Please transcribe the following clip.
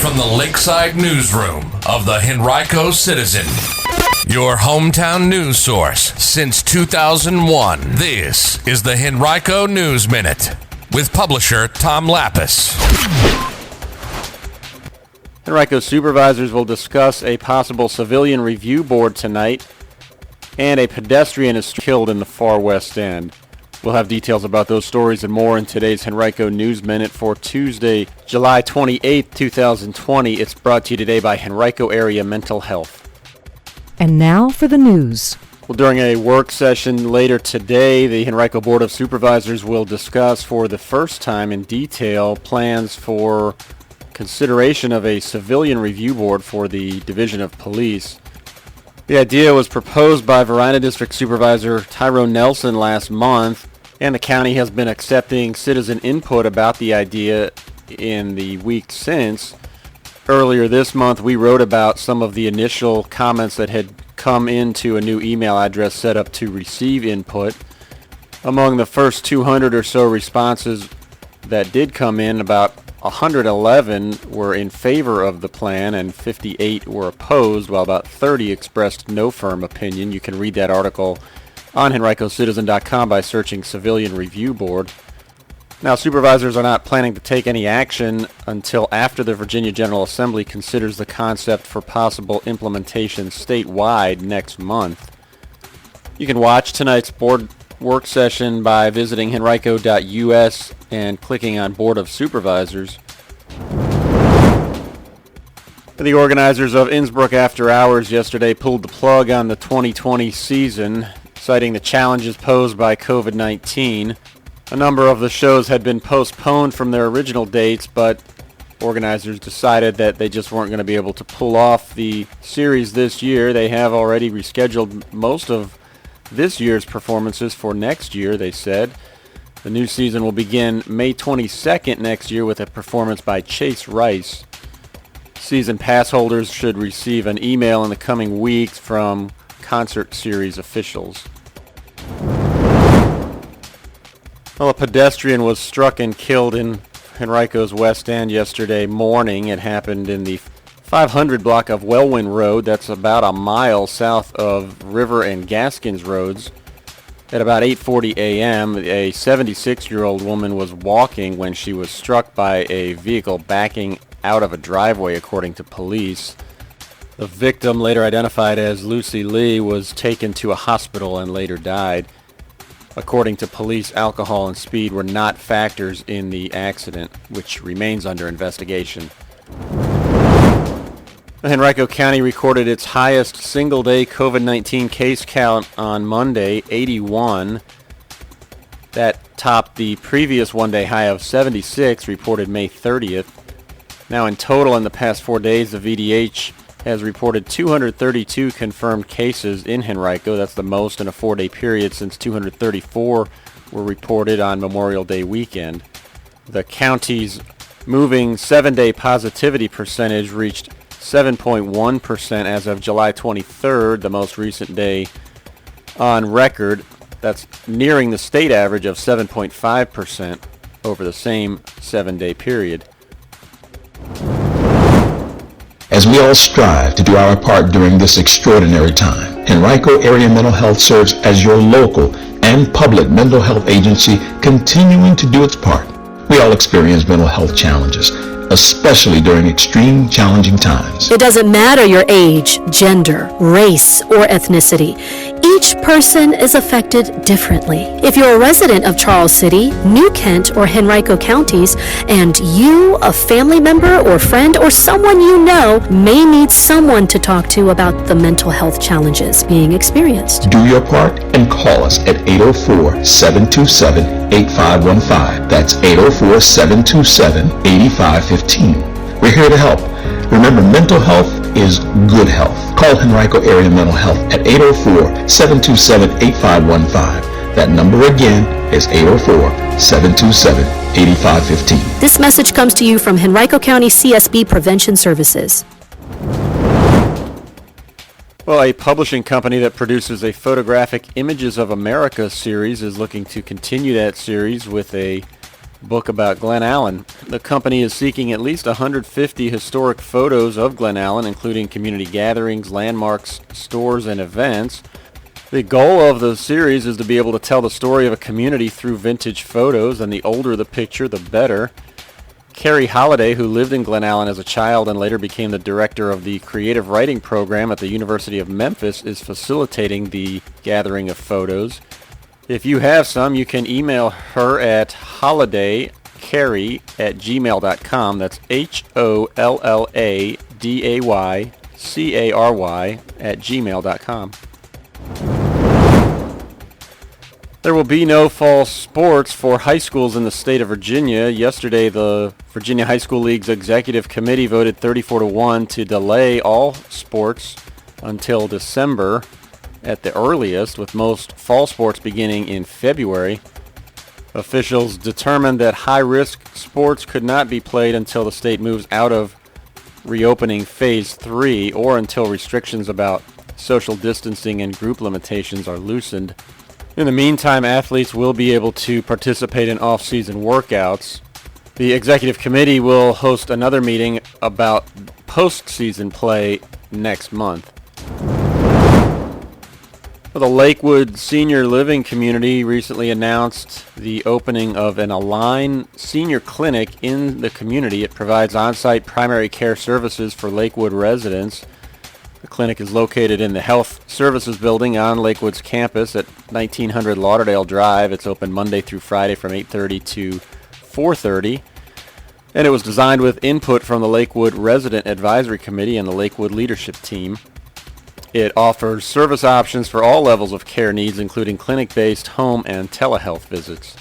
from the Lakeside Newsroom of the Henrico Citizen, your hometown news source since 2001. This is the Henrico News Minute with publisher Tom Lapis. Henrico supervisors will discuss a possible civilian review board tonight, and a pedestrian is killed in the far west end. We'll have details about those stories and more in today's Henrico News Minute for Tuesday, July 28, 2020. It's brought to you today by Henrico Area Mental Health. And now for the news. Well, during a work session later today, the Henrico Board of Supervisors will discuss for the first time in detail plans for consideration of a civilian review board for the Division of Police. The idea was proposed by Varina District Supervisor Tyrone Nelson last month, and the county has been accepting citizen input about the idea in the week since. Earlier this month, we wrote about some of the initial comments that had come into a new email address set up to receive input. Among the first 200 or so responses that did come in, about 111 were in favor of the plan and 58 were opposed, while about 30 expressed no firm opinion. You can read that article on henricocitizen.com by searching Civilian Review Board. Now, supervisors are not planning to take any action until after the Virginia General Assembly considers the concept for possible implementation statewide next month. You can watch tonight's board work session by visiting henrico.us and clicking on Board of Supervisors. The organizers of Innsbrook After Hours yesterday pulled the plug on the 2020 season, citing the challenges posed by COVID-19. A number of the shows had been postponed from their original dates, but organizers decided that they just weren't going to be able to pull off the series this year. They have already rescheduled most of this year's performances for next year, they said. The new season will begin May 22nd next year with a performance by Chase Rice. Season pass holders should receive an email in the coming weeks from concert series officials. Well, a pedestrian was struck and killed in Henrico's West End yesterday morning. It happened in the 500 block of Wellwyn Road. That's about a mile south of River and Gaskins Roads. At about 8:40 a.m., a 76-year-old woman was walking when she was struck by a vehicle backing out of a driveway, according to police. The victim, later identified as Lucy Lee, was taken to a hospital and later died. According to police, alcohol and speed were not factors in the accident, which remains under investigation. Henrico County recorded its highest single-day COVID-19 case count on Monday, 81. That topped the previous one-day high of 76, reported May 30th. Now, in total, in the past 4 days, the VDH has reported 232 confirmed cases in Henrico. That's the most in a 4-day period since 234 were reported on Memorial Day weekend. The county's moving 7-day positivity percentage reached 7.1% as of July 23rd, the most recent day on record. That's nearing the state average of 7.5% over the same 7-day period. As we all strive to do our part during this extraordinary time, Henrico Area Mental Health serves as your local and public mental health agency, continuing to do its part. We all experience mental health challenges, especially during extreme challenging times. It doesn't matter your age, gender, race, or ethnicity. Each person is affected differently. If you're a resident of Charles City, New Kent, or Henrico counties, and you, a family member or friend or someone you know, may need someone to talk to about the mental health challenges being experienced. Do your part and call us at 804-727-8515. That's 804-727-8515. We're here to help. Remember, mental health is good health. Call Henrico Area Mental Health at 804-727-8515. That number again is 804-727-8515. This message comes to you from Henrico County CSB Prevention Services. Well, a publishing company that produces a Photographic Images of America series is looking to continue that series with a book about Glen Allen. The company is seeking at least 150 historic photos of Glen Allen, including community gatherings, landmarks, stores, and events. The goal of the series is to be able to tell the story of a community through vintage photos, and the older the picture, the better. Carrie Holliday, who lived in Glen Allen as a child and later became the director of the creative writing program at the University of Memphis, is facilitating the gathering of photos. If you have some, you can email her at hollidaycarry@gmail.com. That's HOLLADAYCARY@gmail.com. There will be no fall sports for high schools in the state of Virginia. Yesterday, the Virginia High School League's executive committee voted 34-1 to delay all sports until December at the earliest, with most fall sports beginning in February. Officials determined that high-risk sports could not be played until the state moves out of reopening Phase 3 or until restrictions about social distancing and group limitations are loosened. In the meantime, athletes will be able to participate in off-season workouts. The executive committee will host another meeting about postseason play next month. Well, the Lakewood Senior Living Community recently announced the opening of an Align Senior Clinic in the community. It provides on-site primary care services for Lakewood residents. The clinic is located in the Health Services Building on Lakewood's campus at 1900 Lauderdale Drive. It's open Monday through Friday from 8:30 to 4:30. And it was designed with input from the Lakewood Resident Advisory Committee and the Lakewood Leadership Team. It offers service options for all levels of care needs, including clinic-based home and telehealth visits.